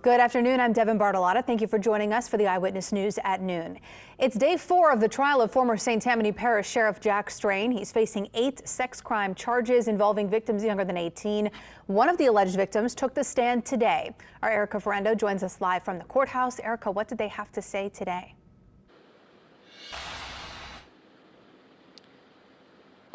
Good afternoon. I'm Devin Bartolotta. Thank you for joining us for the Eyewitness News at noon. It's day 4 of the trial of former St. Tammany Parish Sheriff Jack Strain. He's facing 8 sex crime charges involving victims younger than 18. One of the alleged victims took the stand today. Our Erika Ferrando joins us live from the courthouse. Erika, what did they have to say today?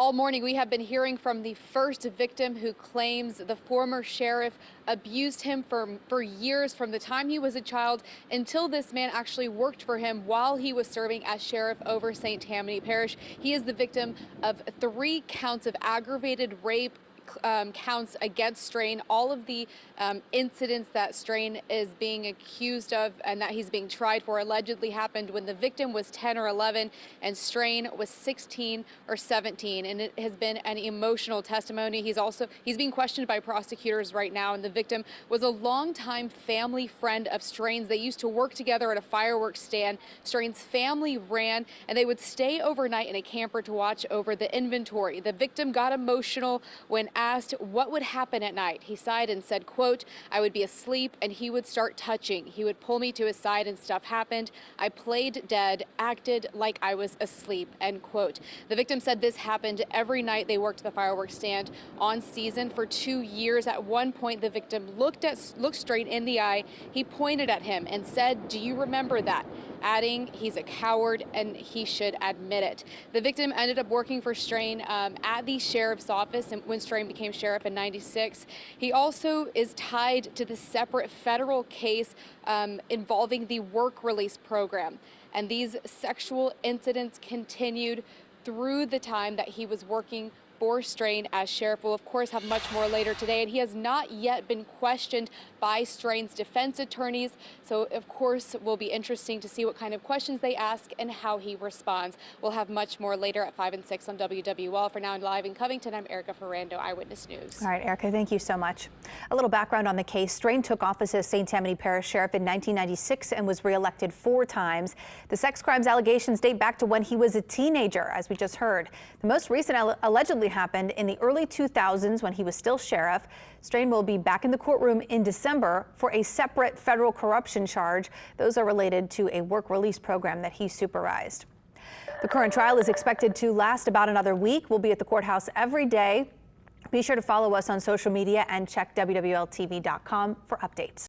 All morning, we have been hearing from the first victim who claims the former sheriff abused him for years, from the time he was a child until this man actually worked for him while he was serving as sheriff over St. Tammany Parish. He is the victim of 3 counts of aggravated rape, counts against Strain. All of the incidents that Strain is being accused of and that he's being tried for allegedly happened when the victim was 10 or 11 and Strain was 16 or 17. And it has been an emotional testimony. He's being questioned by prosecutors right now, and the victim was a longtime family friend of Strain's. They used to work together at a fireworks stand. Strain's family ran, and they would stay overnight in a camper to watch over the inventory. The victim got emotional when asked what would happen at night. He sighed and said, quote, "I would be asleep and he would start touching. He would pull me to his side and stuff happened. I played dead, acted like I was asleep," end quote. The victim said this happened every night they worked the fireworks stand on season for 2 years. At one point, the victim looked Strain in the eye. He pointed at him and said, "Do you remember that?" adding he's a coward and he should admit it. The victim ended up working for Strain at the sheriff's office when Strain became sheriff in '96. He also is tied to the separate federal case involving the work release program. And these sexual incidents continued through the time that he was working for Strain as sheriff. We'll of course have much more later today, and he has not yet been questioned by Strain's defense attorneys. So of course will be interesting to see what kind of questions they ask and how he responds. We'll have much more later at 5 and 6 on WWL. For now, live in Covington, I'm Erika Ferrando, Eyewitness News. All right, Erika, thank you so much. A little background on the case. Strain took office as St. Tammany Parish Sheriff in 1996 and was reelected 4 times. The sex crimes allegations date back to when he was a teenager, as we just heard. The most recent allegedly happened in the early 2000s when he was still sheriff. Strain will be back in the courtroom in December for a separate federal corruption charge. Those are related to a work release program that he supervised. The current trial is expected to last about another week. We'll be at the courthouse every day. Be sure to follow us on social media and check WWLTV.com for updates.